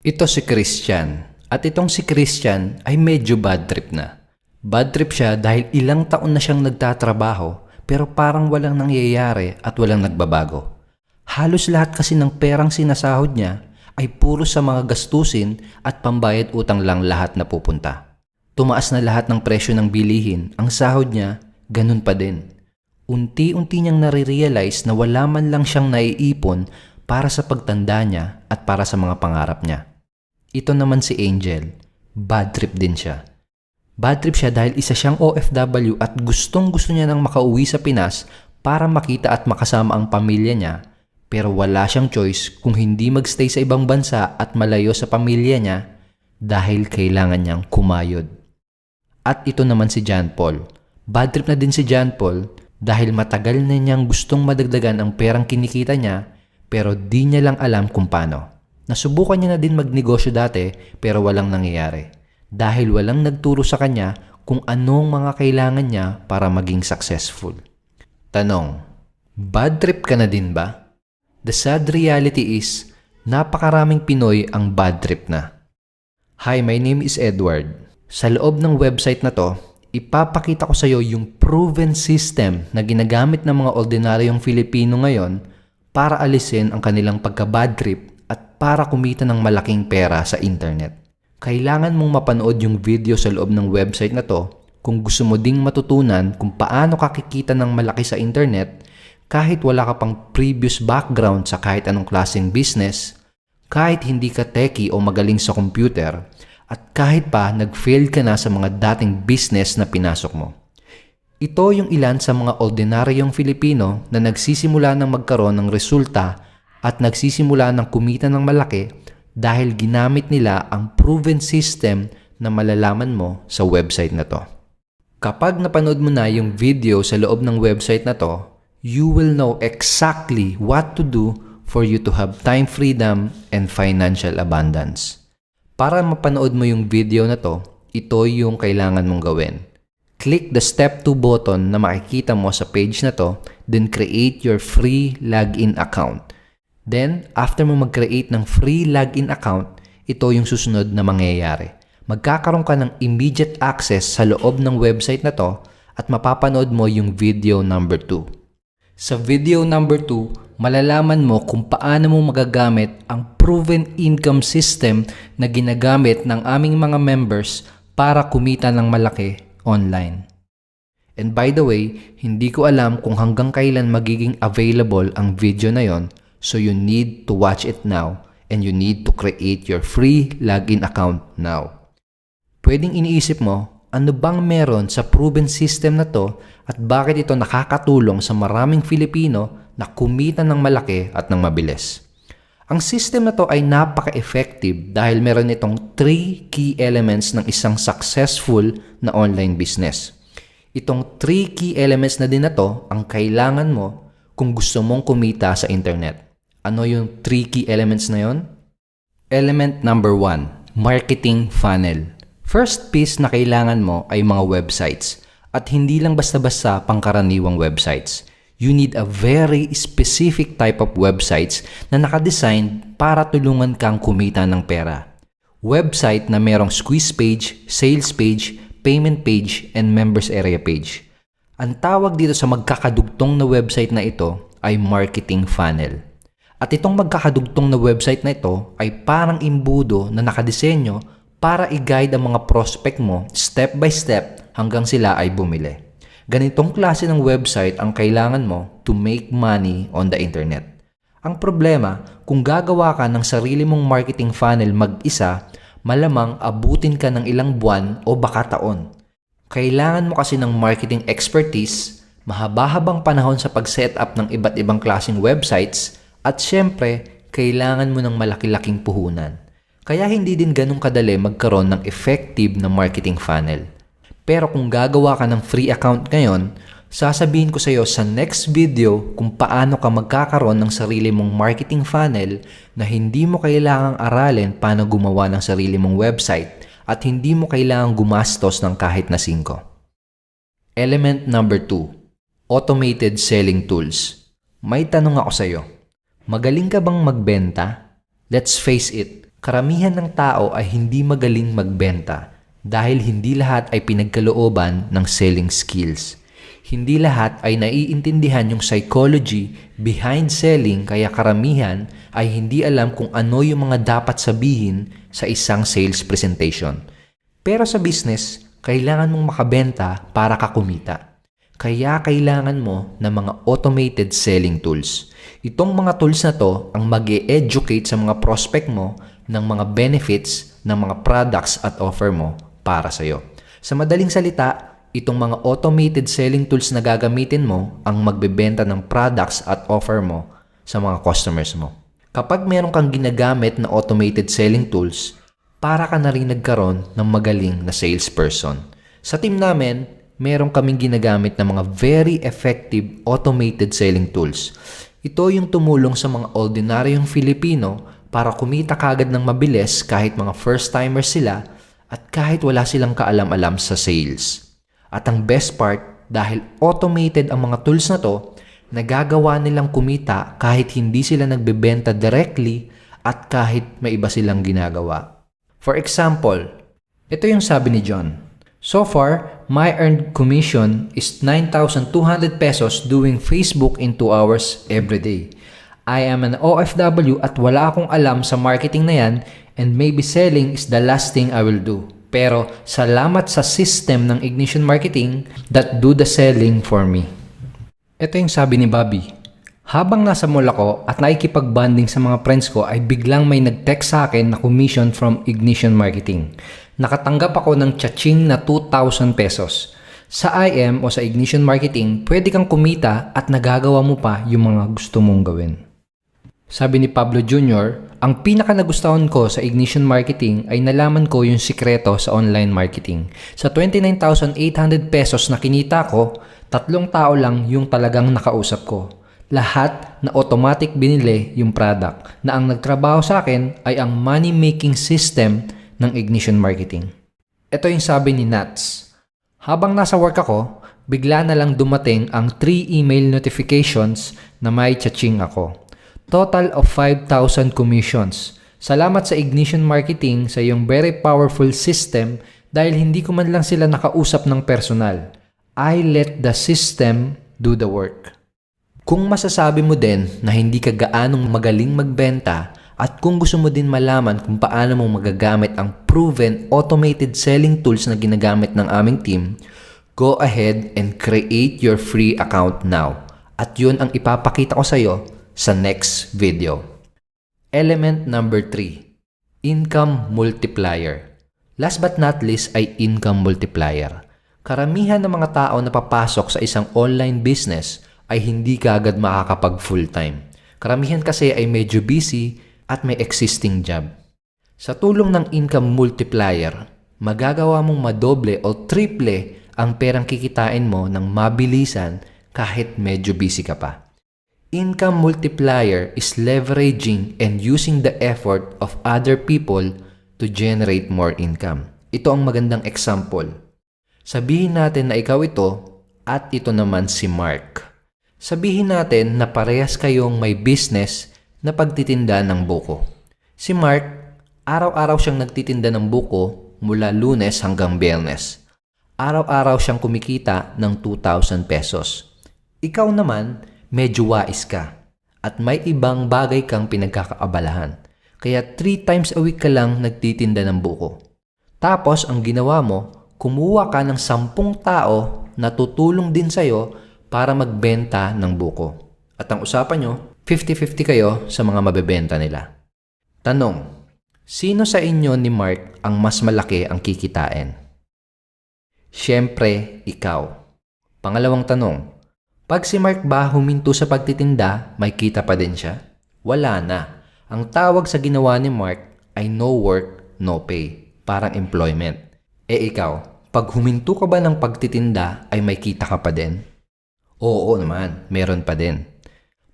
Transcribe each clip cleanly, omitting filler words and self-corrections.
Ito si Christian. At itong si Christian ay medyo bad trip na. Bad trip siya dahil ilang taon na siyang nagtatrabaho pero parang walang nangyayari at walang nagbabago. Halos lahat kasi ng perang sinasahod niya ay puro sa mga gastusin at pambayad utang lang lahat na pupunta. Tumaas na lahat ng presyo ng bilihin, ang sahod niya ganun pa din. Unti-unti niyang nare-realize na wala man lang siyang naiipon para sa pagtanda niya at para sa mga pangarap niya. Ito naman si Angel, bad trip din siya. Bad trip siya dahil isa siyang OFW at gustong-gusto niya nang makauwi sa Pinas para makita at makasama ang pamilya niya, pero wala siyang choice kung hindi magstay sa ibang bansa at malayo sa pamilya niya dahil kailangan niyang kumayod. At ito naman si John Paul. Bad trip na din si John Paul dahil matagal na niyang gustong madagdagan ang perang kinikita niya pero di niya lang alam kung paano. Nasubukan niya na din magnegosyo dati pero walang nangyayari dahil walang nagturo sa kanya kung anong mga kailangan niya para maging successful. Tanong, bad trip ka na din ba? The sad reality is, napakaraming Pinoy ang bad trip na. Hi, my name is Edward. Sa loob ng website na to, ipapakita ko sa iyo yung proven system na ginagamit ng mga ordinaryong Filipino ngayon para alisin ang kanilang pagka-bad trip at para kumita ng malaking pera sa internet. Kailangan mong mapanood yung video sa loob ng website na to kung gusto mo ding matutunan kung paano kakikita ng malaki sa internet kahit wala ka pang previous background sa kahit anong klaseng business, kahit hindi ka techie o magaling sa computer, at kahit pa nag-fail ka na sa mga dating business na pinasok mo. Ito yung ilan sa mga ordinaryong Filipino na nagsisimula ng magkaroon ng resulta at nagsisimula ng kumita ng malaki dahil ginamit nila ang proven system na malalaman mo sa website na to. Kapag napanood mo na yung video sa loob ng website na to, you will know exactly what to do for you to have time freedom and financial abundance. Para mapanood mo yung video na to, ito yung kailangan mong gawin. Click the step 2 button na makikita mo sa page na to, then create your free login account. Then, after mo mag-create ng free login account, ito yung susunod na mangyayari. Magkakaroon ka ng immediate access sa loob ng website na to at mapapanood mo yung video number 2. Sa video number 2, malalaman mo kung paano mo magagamit ang proven income system na ginagamit ng aming mga members para kumita ng malaki online. And by the way, hindi ko alam kung hanggang kailan magiging available ang video na yon. So you need to watch it now and you need to create your free login account now. Pwedeng iniisip mo, ano bang meron sa proven system na to at bakit ito nakakatulong sa maraming Filipino na kumita ng malaki at ng mabilis? Ang system na to ay napaka-effective dahil meron itong 3 key elements ng isang successful na online business. Itong 3 key elements na din na to ang kailangan mo kung gusto mong kumita sa internet. Ano yung 3 key elements na yon? Element number 1, marketing funnel. First piece na kailangan mo ay mga websites. At hindi lang basta-basta pangkaraniwang websites. You need a very specific type of websites na nakadesign para tulungan kang kumita ng pera. Website na merong squeeze page, sales page, payment page, and members area page. Ang tawag dito sa magkakadugtong na website na ito ay marketing funnel. At itong magkakadugtong na website na ito ay parang imbudo na nakadisenyo para i-guide ang mga prospect mo step by step hanggang sila ay bumili. Ganitong klase ng website ang kailangan mo to make money on the internet. Ang problema, kung gagawa ka ng sarili mong marketing funnel mag-isa, malamang abutin ka ng ilang buwan o baka taon. Kailangan mo kasi ng marketing expertise, mahaba-habang panahon sa pag-set up ng iba't ibang klaseng websites, at syempre, kailangan mo ng malaki-laking puhunan. Kaya hindi din ganun kadali magkaroon ng effective na marketing funnel. Pero kung gagawa ka ng free account ngayon, sasabihin ko sa iyo sa next video kung paano ka magkakaroon ng sarili mong marketing funnel na hindi mo kailangang aralin paano gumawa ng sarili mong website at hindi mo kailangang gumastos ng kahit na 5. Element number 2, automated selling tools. May tanong ako sa iyo. Magaling ka bang magbenta? Let's face it, Karamihan ng tao ay hindi magaling magbenta dahil hindi lahat ay pinagkalooban ng selling skills. Hindi lahat ay naiintindihan yung psychology behind selling, kaya karamihan ay hindi alam kung ano yung mga dapat sabihin sa isang sales presentation. Pero sa business, kailangan mong makabenta para ka kumita. Kaya kailangan mo ng mga automated selling tools. Itong mga tools na to ang mag-e-educate sa mga prospect mo ng mga benefits ng mga products at offer mo para sa'yo. Sa madaling salita, itong mga automated selling tools na gagamitin mo ang magbebenta ng products at offer mo sa mga customers mo. Kapag meron kang ginagamit na automated selling tools, para ka na rin nagkaroon ng magaling na salesperson. Sa team namin, meron kaming ginagamit na mga very effective automated selling tools. Ito yung tumulong sa mga ordinaryong Filipino para kumita kagad ng mabilis kahit mga first-timers sila at kahit wala silang kaalam-alam sa sales. At ang best part, dahil automated ang mga tools na to, nagagawa nilang kumita kahit hindi sila nagbebenta directly at kahit may iba silang ginagawa. For example, ito yung sabi ni John. So far, my earned commission is 9,200 pesos doing Facebook in 2 hours every day. I am an OFW at wala akong alam sa marketing na yan and maybe selling is the last thing I will do. Pero salamat sa system ng Ignition Marketing that do the selling for me. Ito yung sabi ni Bobby. Habang nasa mall ako at nakikipag-bonding sa mga friends ko ay biglang may nag-text sa akin na commission from Ignition Marketing. Nakatanggap ako ng tsa-ching na 2,000 pesos. Sa IM o sa Ignition Marketing, pwede kang kumita at nagagawa mo pa yung mga gusto mong gawin. Sabi ni Pablo Jr., ang pinaka nagustuhan ko sa Ignition Marketing ay nalaman ko yung sikreto sa online marketing. Sa 29,800 pesos na kinita ko, 3 tao lang yung talagang nakausap ko. Lahat na automatic binili yung product na ang nagtrabaho sa akin ay ang money-making system ng Ignition Marketing. Ito yung sabi ni Nats. Habang nasa work ako, bigla na lang dumating ang 3 email notifications na may tsa-ching ako. Total of 5,000 commissions. Salamat sa Ignition Marketing sa iyong very powerful system dahil hindi ko man lang sila nakausap ng personal. I let the system do the work. Kung masasabi mo din na hindi ka gaanong magaling magbenta at kung gusto mo din malaman kung paano mo magagamit ang proven automated selling tools na ginagamit ng aming team, go ahead and create your free account now. At yun ang ipapakita ko sa iyo sa next video. Element number 3, income multiplier. Last but not least ay income multiplier. Karamihan ng mga tao na papasok sa isang online business ay hindi kaagad makakapag full-time. Karamihan kasi ay medyo busy at may existing job. Sa tulong ng income multiplier, magagawa mong madoble o triple ang perang kikitain mo ng mabilisan kahit medyo busy ka pa. Income multiplier is leveraging and using the effort of other people to generate more income. Ito ang magandang example. Sabihin natin na ikaw ito at ito naman si Mark. Sabihin natin na parehas kayong may business na pagtitinda ng buko. Si Mark, araw-araw siyang nagtitinda ng buko mula Lunes hanggang Biyernes. Araw-araw siyang kumikita ng 2,000 pesos. Ikaw naman, medyo wais ka at may ibang bagay kang pinagkakaabalahan. Kaya 3 times a week ka lang nagtitinda ng buko. Tapos ang ginawa mo, kumuha ka ng 10 tao na tutulong din sa'yo para magbenta ng buko. At ang usapan nyo, 50-50 kayo sa mga mabebenta nila. Tanong, sino sa inyo ni Mark ang mas malaki ang kikitain? Siyempre, ikaw. Pangalawang tanong, pag si Mark ba huminto sa pagtitinda, may kita pa din siya? Wala na. Ang tawag sa ginawa ni Mark ay no work, no pay. Parang employment. Ikaw, pag huminto ka ba ng pagtitinda ay may kita ka pa din? Oo naman, meron pa din.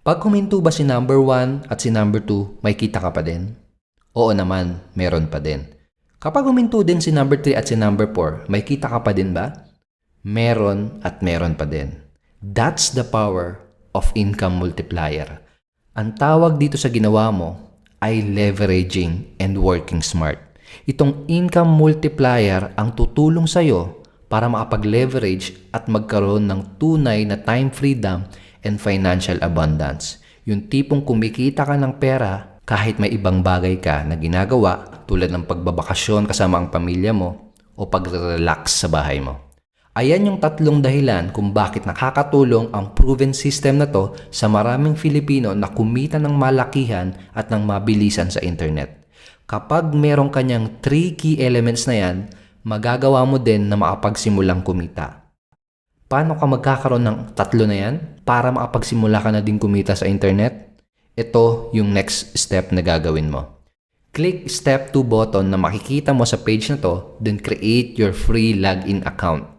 Pag huminto ba si number 1 at si number 2, may kita ka pa din? Oo naman, meron pa din. Kapag huminto din si number 3 at si number 4, may kita ka pa din ba? Meron at meron pa din. That's the power of income multiplier. Ang tawag dito sa ginawa mo ay leveraging and working smart. Itong income multiplier ang tutulong sa'yo para makapag-leverage at magkaroon ng tunay na time freedom and financial abundance. Yung tipong kumikita ka ng pera kahit may ibang bagay ka na ginagawa tulad ng pagbabakasyon kasama ang pamilya mo o pag-relax sa bahay mo. Ayan yung 3 dahilan kung bakit nakakatulong ang proven system na to sa maraming Filipino na kumita ng malakihan at ng mabilisan sa internet. Kapag merong kanyang 3 key elements na yan, magagawa mo din na makapagsimulang kumita. Paano ka magkakaroon ng 3 na yan para makapagsimula ka na din kumita sa internet? Ito yung next step na gagawin mo. Click step 2 button na makikita mo sa page na to, then create your free login account.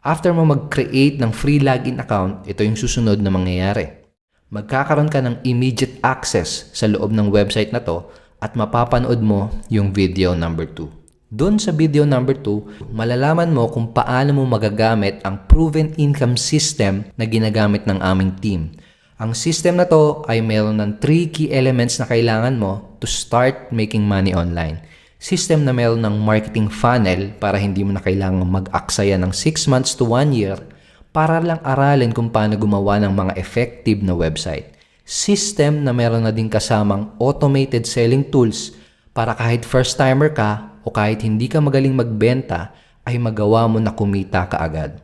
After mo mag-create ng free login account, ito yung susunod na mangyayari. Magkakaroon ka ng immediate access sa loob ng website na to at mapapanood mo yung video number 2. Doon sa video number 2, malalaman mo kung paano mo magagamit ang proven income system na ginagamit ng aming team. Ang system na to ay meron ng 3 key elements na kailangan mo to start making money online. System na meron ng marketing funnel para hindi mo na kailangang mag-aksaya ng 6 months to 1 year para lang aralin kung paano gumawa ng mga effective na website. System na meron na din kasamang automated selling tools para kahit first timer ka o kahit hindi ka magaling magbenta ay magawa mo na kumita kaagad.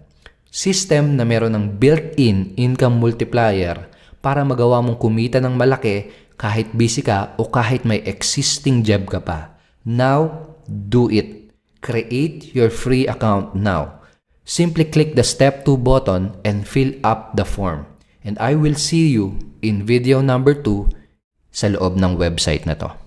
System na meron ng built-in income multiplier para magawa mong kumita ng malaki kahit busy ka o kahit may existing job ka pa. Now, do it. Create your free account now. Simply click the step 2 button and fill up the form. And I will see you in video number 2 sa loob ng website na to.